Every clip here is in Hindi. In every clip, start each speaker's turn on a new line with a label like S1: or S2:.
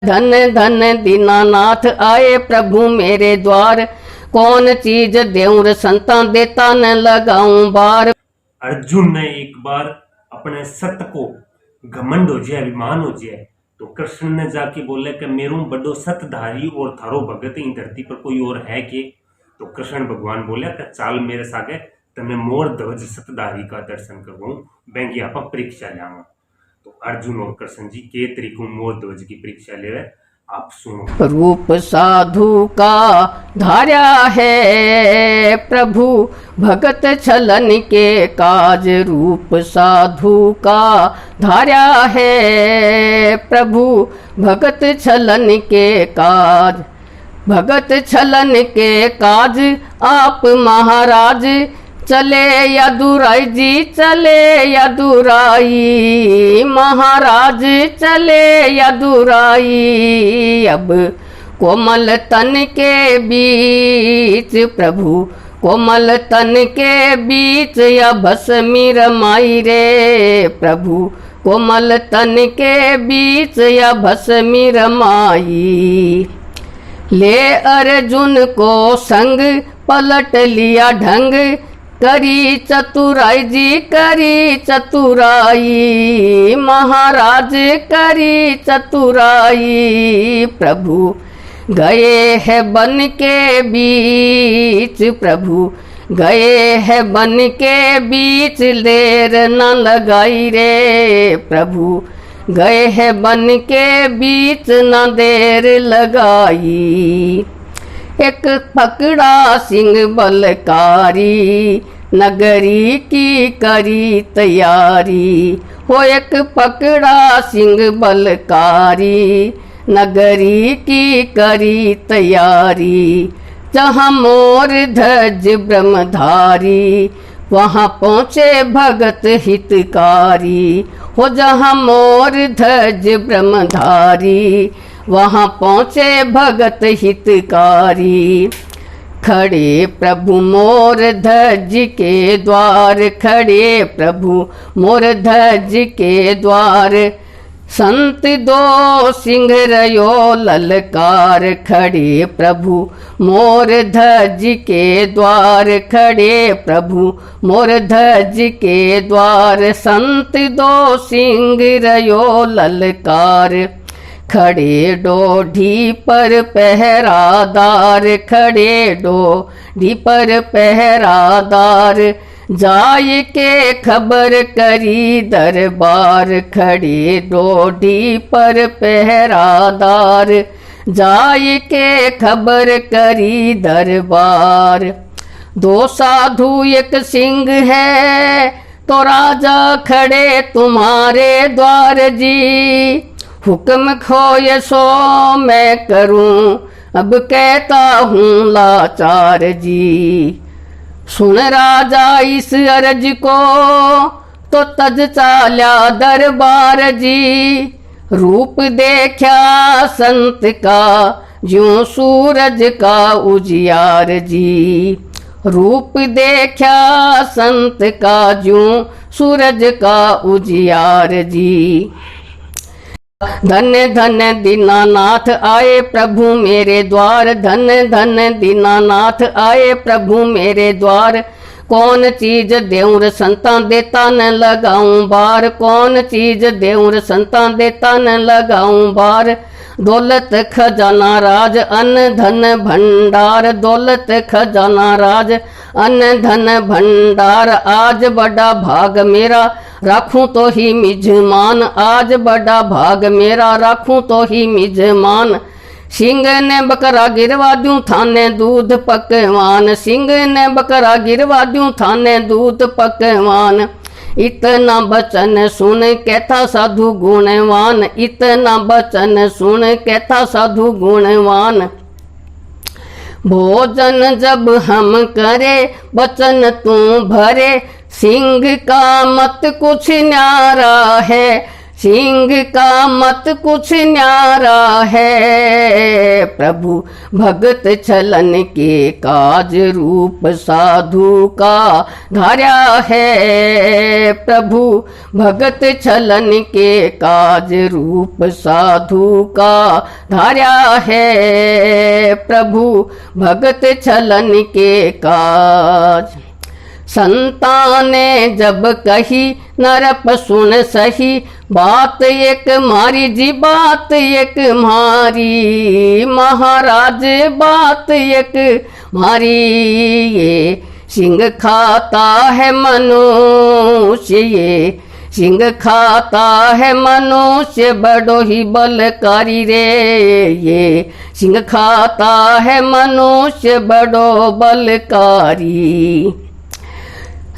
S1: धन धन दीनानाथ आए प्रभु मेरे द्वार। कौन चीज देऊं संता देता न लगाऊं बार।
S2: अर्जुन ने एक बार अपने सत्य को घमंड हो जाए, अभिमान हो जाए, तो कृष्ण ने जाके बोले कि मेरू बड़ो सतधारी और थारो भगत इन धरती पर कोई और है के। तो कृष्ण भगवान बोले कि चाल मेरे सागे तने मोर ध्वज सतधारी का दर्शन करवाऊं, बैंक आप परीक्षा लिया। तो अर्जुन और कृष्ण जी के तरीकों मोर ध्वज की परीक्षा ले रहे, आप सुनो।
S1: रूप साधु का धार्या है प्रभु भगत छलन के काज। रूप साधु का धार्या है प्रभु भगत छलन के काज। भगत छलन के काज आप महाराज चले यदुराई जी चले यदुराई। महाराज चले यदुराई। अब कोमल तन के बीच प्रभु कोमल तन के बीच या भस्मी रमाई रे प्रभु। कोमल तन के बीच या भस्मी रमाई। ले अर्जुन को संग पलट लिया ढंग। करी चतुराई जी करी चतुराई। महाराज करी चतुराई। प्रभु गए है बन के बीच प्रभु गए है बन के बीच। देर न लगाई रे प्रभु गए है बन के बीच न देर लगाई। एक पकड़ा सिंह बलकारी नगरी की करी तैयारी। हो एक पकड़ा सिंह बलकारी नगरी की करी तैयारी। जहाँ मोर ध्वज ब्रह्मधारी वहाँ पहुँचे भगत हितकारी। हो जहाँ मोर ध्वज ब्रह्मधारी वहाँ पहुँचे भगत हितकारी। खड़े प्रभु मोर ध्वज के द्वार खड़े प्रभु मोर ध्वज के द्वार। संत दो सिंह रयो ललकार खड़े प्रभु मोर ध्वज के द्वार। खड़े प्रभु मोर ध्वज के द्वार। संत दो सिंह रयो ललकार खड़े डोढ़ी पर पहरादार। खड़े डोढ़ी पर पहरादार जाय के खबर करी दरबार। खड़े डोढ़ी पर पहरादार जाय के खबर करी दरबार। दो साधु एक सिंह है तो राजा खड़े तुम्हारे द्वार जी। हुक्म खोए सो मैं करूं अब कहता हूँ लाचार जी। सुन राजा इस अर्ज को तो तज चाल्या दरबार जी। रूप देखा संत का ज्यों सूरज का उजियार जी। रूप देखा संत का ज्यों सूरज का उजियार जी। धन धन दीनानाथ आए प्रभु मेरे द्वार। धन धन दीनानाथ आए प्रभु मेरे द्वार। कौन चीज देऊं संता देता न लगाऊं बार। कौन चीज देऊं संता देता न लगाऊं बार। दौलत खजाना राज अन्न धन भंडार। दौलत खजाना राज अन्न धन भंडार। आज बड़ा भाग मेरा राखूं तो ही मिजमान। आज बड़ा भाग मेरा राखूं तो ही मिजमान। सिंह ने बकरा गिरवा दूं थाने दूध पकवान। सिंह ने बकरा गिरवा दूं थाने दूध पकवान। इतना बचन सुन कहता साधु गुणवान। इतना बचन सुन कहता साधु गुणवान। भोजन जब हम करे बचन तू भरे। सिंह का मत कुछ न्यारा है सिंह का मत कुछ न्यारा है, प्रभु भगत छलन के काज रूप साधु का धार्या है। प्रभु भगत छलन के काज रूप साधु का धार्या है। प्रभु भगत छलन के काज। संताने जब कही नरप सुन सही, बात एक मारी जी बात एक मारी, महाराज बात एक मारी। ये सिंह खाता है मनुष्य, ये सिंह खाता है मनुष्य बड़ो ही बलकारी रे। ये सिंह खाता है मनुष्य बड़ो बलकारी।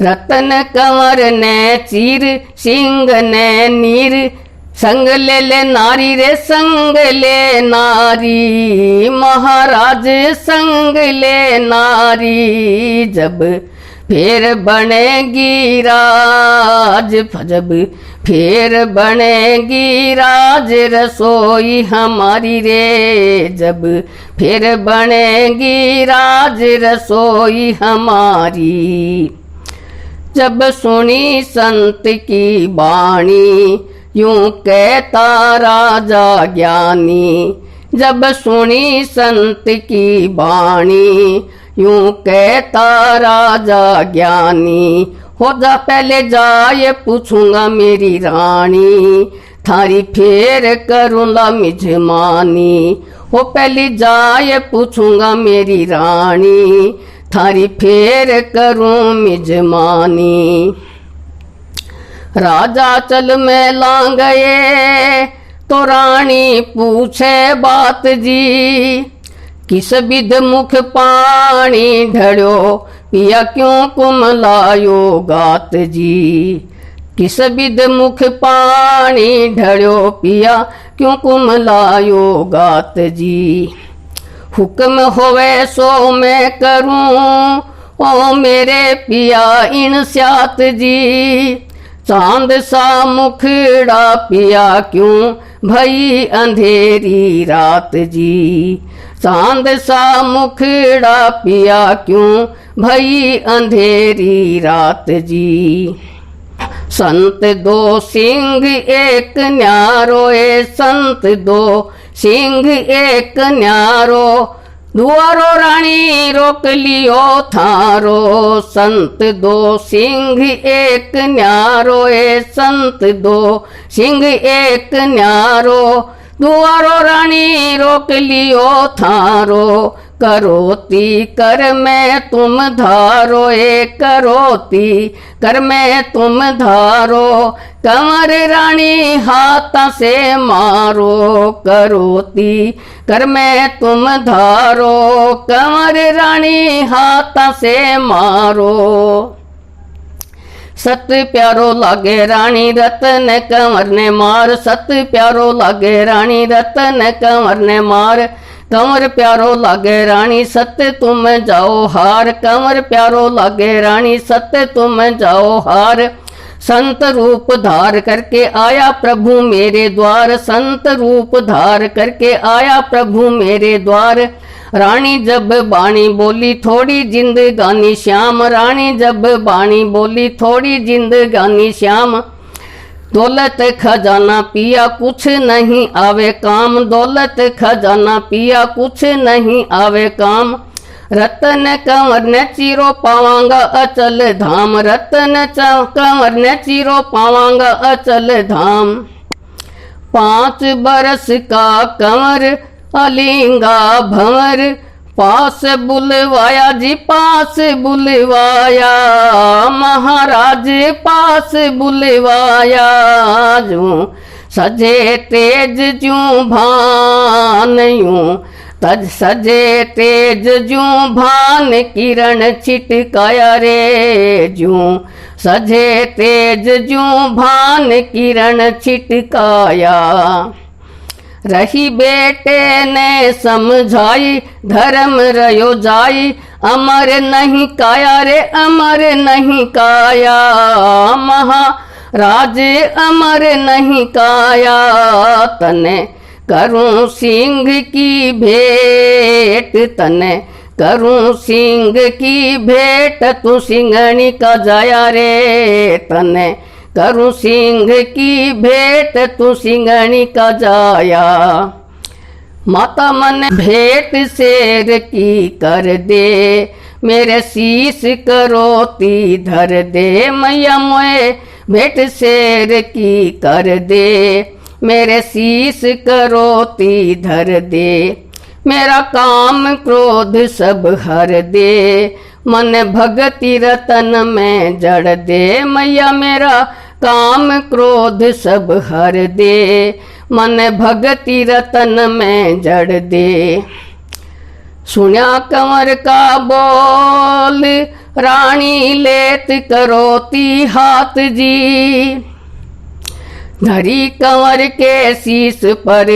S1: रतन कंवर ने चीर सिंह ने नीर, संग ले नारी रे संग ले नारी, महाराज संग ले नारी। जब फिर बनेगी राज, जब फिर बनेगी राज रसोई हमारी रे। जब फिर बनेगी राज रसोई हमारी। जब सुनी संत की वाणी, यूं कहता राजा ज्ञानी। जब सुनी संत की वाणी, यूं कहता राजा ज्ञानी। हो जा पहले जाए पूछूंगा मेरी रानी, थारी फेर करूँगा मिजमानी। हो पहले जाए पूछूंगा मेरी रानी, थारी फेर करूं मिजमानी। राजा चल में ला गए तो रानी पूछे बात जी, किस विध मुख पानी ढड़ो पिया क्यों कुमलायो गात जी। किस विध मुख पानी ढड़ो पिया क्यों कुमलायो गात जी। हुक्म होवे सो मैं करूं, ओ मेरे पिया इन स्यात जी। चांद सा मुखड़ा पिया क्यों भई अंधेरी रात जी। चांद सा मुखड़ा पिया क्यों भई अंधेरी रात जी। संत दो सिंह एक न्यारो, ए संत दो सिंह एक न्यारो। दुआरो रानी रोक लियो थारो, संत दो सिंह एक न्यारो। ए संत दो सिंह एक न्यारो। दुआरो रानी रोक लियो थारो, करोती कर में तुम धारो। ए करोती कर में तुम धारो, कंवर रानी हाथ से मारो। करोती कर में तुम धारो, कंवर रानी हाथ से मारो। सत प्यारो लागे रानी रतन कंवर ने मार। सत प्यारो लागे रानी रतन कंवर ने मार। कंवर प्यारो लागे रानी सत्य तुम जाओ हार। कंवर प्यारो लागे रानी सत्य तुम जाओ हार। संत रूप धार करके आया प्रभु मेरे द्वार। संत रूप धार करके आया प्रभु मेरे द्वार। रानी जब बाणी बोली थोड़ी जिंदगानी श्याम। रानी जब बाणी बोली थोड़ी जिंदगानी श्याम। दौलत खजाना पिया कुछ नहीं आवे काम। दौलत खजाना पिया कुछ नहीं आवे काम। रतन कंवर ने चीरो पावांगा अचल धाम। रतन कंवर ने चीरो पावांगा अचल धाम। 5 बरस का कंवर अलिंगा भंवर। पास बुलवाया जी पास बुलवाया। महाराज पास बुलवाया। जूं सजे तेज जूं भान यूं तज सजे तेज जूं भान किरण छिटकाया रे। जूं सजे तेज जूं भान किरण छिटकाया। रही बेटे ने समझाई धर्म रयो जाई। अमर नहीं काया रे अमर नहीं काया। राज अमर नहीं काया, तने करूं सिंह की भेंट, तने करूं सिंह की भेंट, तू सिंघनी का जाया रे, तने करूं सिंह की भेंट, तू सिंघनी का जाया। माता मन भेंट शेर की कर दे, मेरे शीश करोती धर दे, मैया मोए भेंट शेर की कर दे, मेरे शीश करोती धर दे, मेरा काम क्रोध सब हर दे, मन भगति रतन में जड़ दे, मैया मेरा काम क्रोध सब हर दे, मन भगति रतन में जड़ दे। सुन्या कंवर का बोल, रानी लेत करोती हाथ जी, धरी कंवर के शीश पर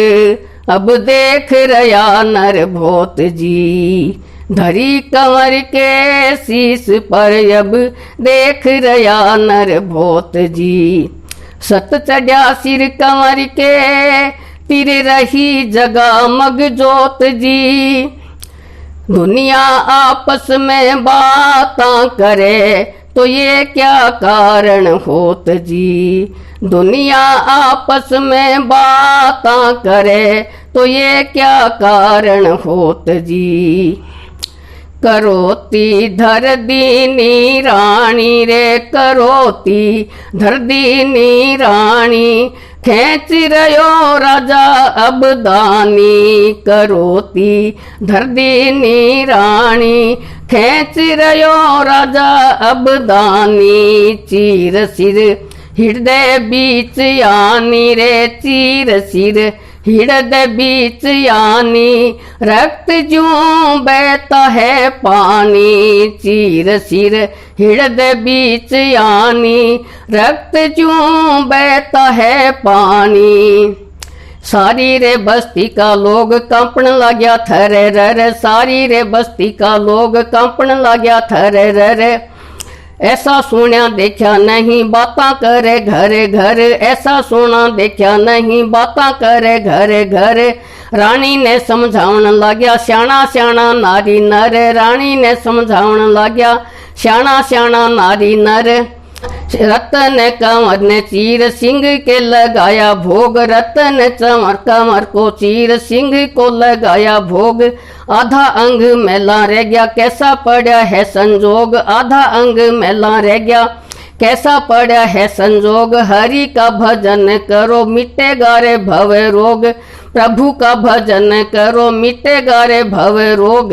S1: अब देख रया नर भोत जी, धरी कंवर के शीश पर अब देख रया नर भोत जी। सत चढ़ा सिर कंवर के, तिर रही जगा मग जोत जी, दुनिया आपस में बातां करे, तो ये क्या कारण होत जी, दुनिया आपस में बातां करे, तो ये क्या कारण होत जी। करोती धर दीनी रानी रे, करोती धर दीनी रानी, खेच रयो राजा अब दानी, करोती धर दीनी रानी, खेच रयो राजा अब दानी। चीर सिर हृदय बीच यानी रे, चीर सिर हृदय बीच यानी, रक्त ज्यों बहता है पानी, चीर सिर हृदय बीच यानी, रक्त ज्यों बहता है पानी। सारी रे बस्ती का लोग कंपन लाग्या थरे रर, सारी रे बस्ती का लोग कंपन लाग्या थरे रर, ऐसा सुना देखा नहीं बातां करे घरे घर, ऐसा सुना देखा नहीं बातां करे घरे घर। रानी ने समझावन लाग्या श्याणा श्याणा नारी नर, रानी ने समझावन लाग्या श्याणा श्याणा नारी नर। रतन कंवर ने चीर सिंह के लगाया भोग, रतन कंवर को चीर सिंह को लगाया भोग। आधा अंग मैला रह गया कैसा पड़ा है संजोग, आधा अंग मैला रह गया कैसा पड़ा है संजोग। हरि का भजन करो मिटेगा रे भव रोग, प्रभु का भजन करो मिटेगा रे भव रोग।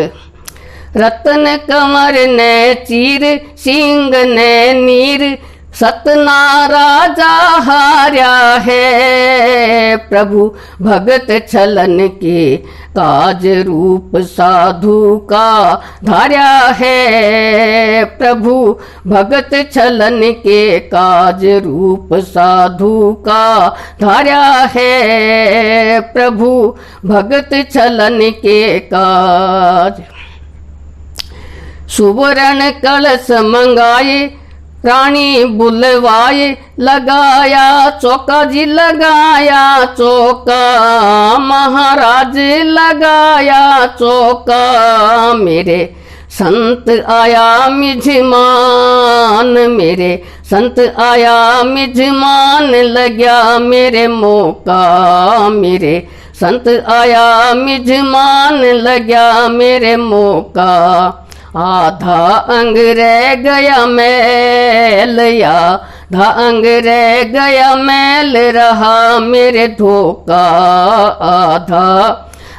S1: रतन कंवर ने चीर सिंह ने नीर, सतना राजा हार्या है। प्रभु भगत छलन के काज रूप साधु का धार्या है। प्रभु भगत छलन के काज रूप साधु का धार्या है। प्रभु भगत छलन के काज। सुवर्ण कलश मंगाए रानी बुलवाए, लगाया चौका जी लगाया चौका, महाराज लगाया चौका। मेरे संत आया मिजमान, मेरे संत आया मिजमान, लग्या मेरे मौका। मेरे संत आया मिजमान, लग्या मेरे मौका। आधा अंग रह गया मैल, आधा अंग रह गया मैल, रहा मेरे धोखा। आधा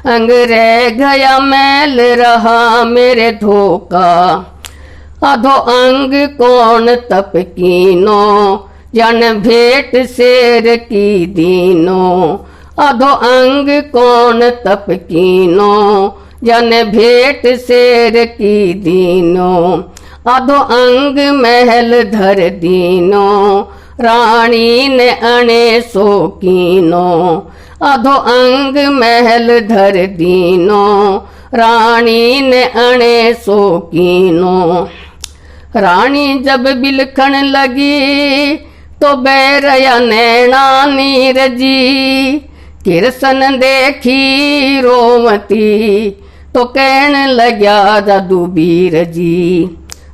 S1: अंग रह गया मैल, रहा मेरे धोखा। आधो अंग कौन तप कीनो, जन भेंट शेर की दीनो। आधो अंग कौन तप कीनो, जन भेंट शेर की दीनो। आधो अंग महल धर दीनो, रानी ने अणे सो कीनो। आधो अंग महल धर दीनो, रानी ने अणे सो कीनो। रानी जब बिलखण लगी, तो बैरया नैना नीर जी, किरसन देखी रोमती, तो कहने लग्या जादूबीर जी।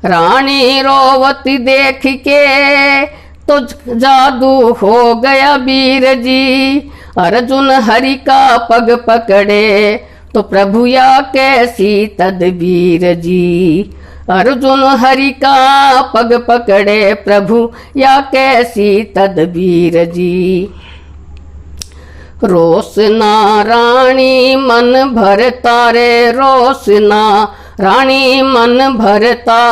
S1: रानी रोवती देख के तो जादू हो गया वीर जी। अर्जुन हरि का पग पकड़े तो प्रभु या कैसी तदबीर जी। अर्जुन हरि का पग पकड़े प्रभु या कैसी तदबीर जी। रोशना रानी मन भरता रे रोशना रानी मन भरता,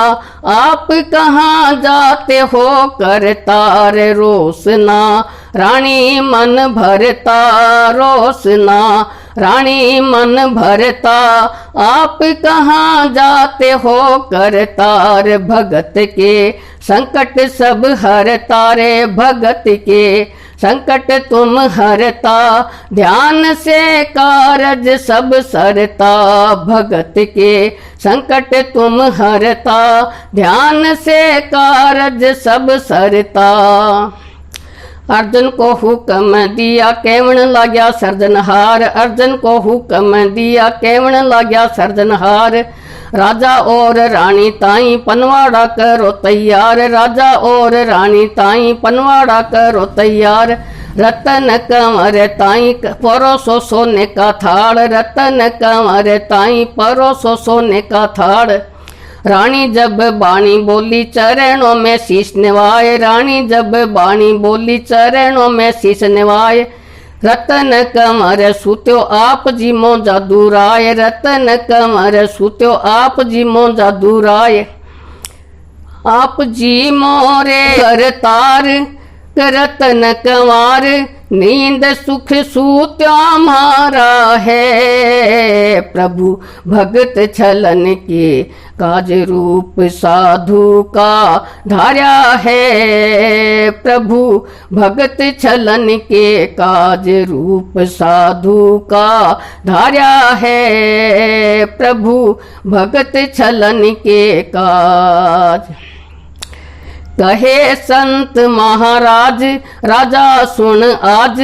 S1: आप कहाँ जाते हो करता रे रोशना रानी मन भरता। रोशना रानी मन भरता, आप कहाँ जाते हो करता रे भगत के संकट सब हरता रे भगत के संकट तुम हरता। ध्यान से कारज सब सरता भगत के संकट तुम हरता। ध्यान से कारज सब सरता। अर्जुन को हुक्म दिया केवण लाग्या सर्जनहार। अर्जुन को हुक्म दिया केवण लाग्या सर्जनहार। राजा और रानी ताई पनवाड़ा करो तैयार। राजा और रानी ताई पनवाड़ा करो तैयार। रतन कंवर ताई परोसो सोने का थाल। रतन कंवर ताई परोसो सोने का थाल। रानी जब बाणी बोली चरणों में शीश निवाए। रानी जब बाणी बोली चरणों में शीश निवाए। रतन कंवर सुत्यो आप जी मो जादू राय। रतन कंवर सुत्यो आप जी मो जादू राय। आप जी मोरे करतार रतन कंवर। नींद सुख सूत्या हमारा है। प्रभु भगत छलन के काज रूप साधु का धार्या है। प्रभु भगत छलन के काज रूप साधु का धार्या है। प्रभु भगत छलन के काज। कहे संत महाराज राजा सुन आज।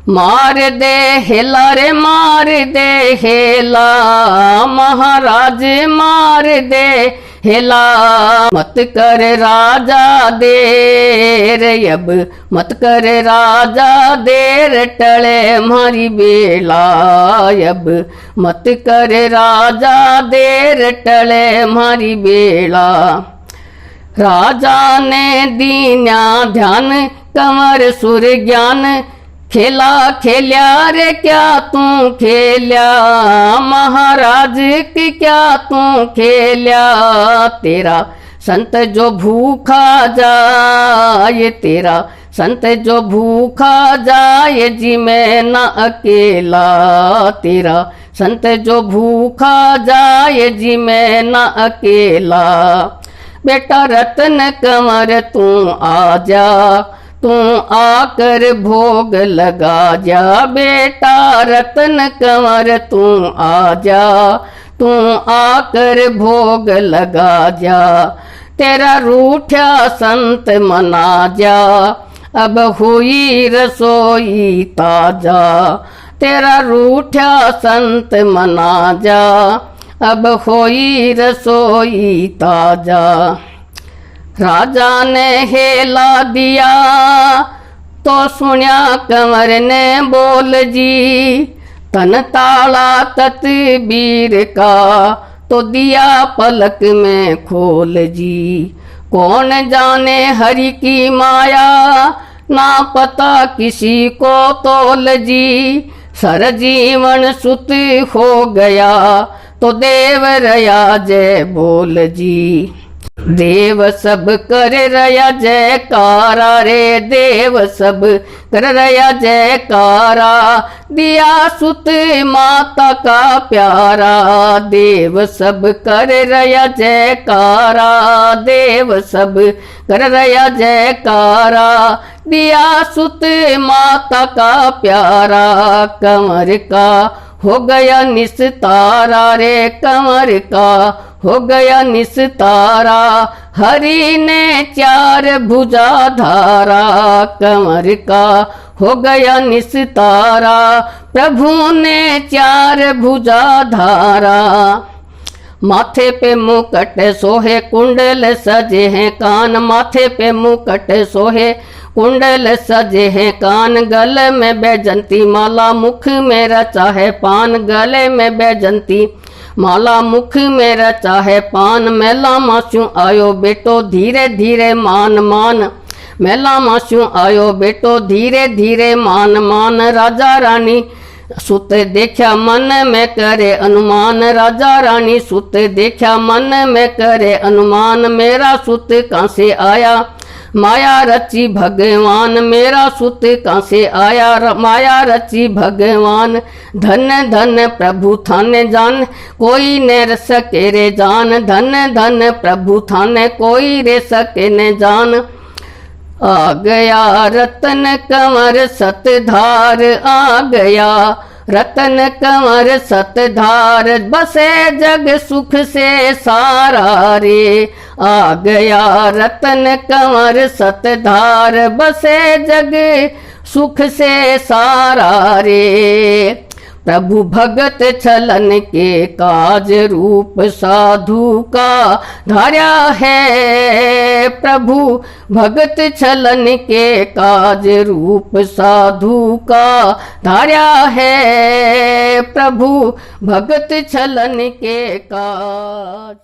S1: मार दे हेला रे मार दे हेला। महाराज मार दे हेला। मत कर राजा देर अब मत कर राजा देर टले मारी बेला अब। मत कर राजा देर टले मारी बेला। राजा ने दीन्या ध्यान कंवर सुर ज्ञान। खेला खेल्या रे क्या तू खेल्या। महाराज की क्या तू खेल्या। तेरा संत जो भूखा जाए। तेरा संत जो भूखा जाए जी मैं न अकेला। तेरा संत जो भूखा जाए जी मैं न अकेला। बेटा रतन कंवर तू आजा। तू आकर भोग लगा जा। बेटा रतन कंवर तू आजा। तू आकर भोग लगा जा। तेरा रूठा संत मना जा। अब हुई रसोई ताजा। तेरा रूठा संत मना जा। अब होई रसोई ताजा। राजा ने हेला दिया तो सुनिया कंवर ने बोल जी। तन ताला तदबीर का तो दिया पलक में खोल जी। कौन जाने हरि की माया ना पता किसी को तोल जी। सर जीवन सुत हो गया तो देव रया जय बोल जी। देव सब कर रया जयकारा रे। देव सब कर रया जयकारा। दिया सुत माता का प्यारा। देव सब कर रया जयकारा। देव सब कर रया जयकारा। दिया सुत माता का प्यारा। कंवर का हो गया निस्तारा रे। कंवर का हो गया निस्तारा। हरि ने चार भुजा धारा, कंवर का हो गया निस्तारा। प्रभु ने चार भुजा धारा। माथे पे मुकुट सोहे कुंडल सजे हैं कान, माथे पे मुकुट सोहे कुंडल सजे हैं कान। गले में बैजंती माला, मुख में रचा है पान, गले में बैजंती माला, मुख में रचा है पान। मेला मास्यू आयो बेटो धीरे धीरे मान मान, मेला मास्यू आयो बेटो धीरे धीरे मान मान। राजा रानी सुत देखा मन में करे अनुमान, राजा रानी सुत देखा मन में करे अनुमान। मेरा सुत कहाँ से आया माया रची भगवान, मेरा सुत कहाँ से आया माया रची भगवान। धन धन प्रभु थाने जान, कोई ने र सके रे जान, धन धन प्रभु थाने कोई रे सके ने जान। आ गया रतन कंवर सतधार, आ गया रतन कंवर सतधार। बसे जग सुख से सारा रे, आ गया रतन कंवर सतधार। बसे जग सुख से सारा रे। प्रभु भगत छलन के काज रूप साधु का धार्या है, प्रभु भगत छलन के काज रूप साधु का धार्या है, प्रभु भगत छलन के काज।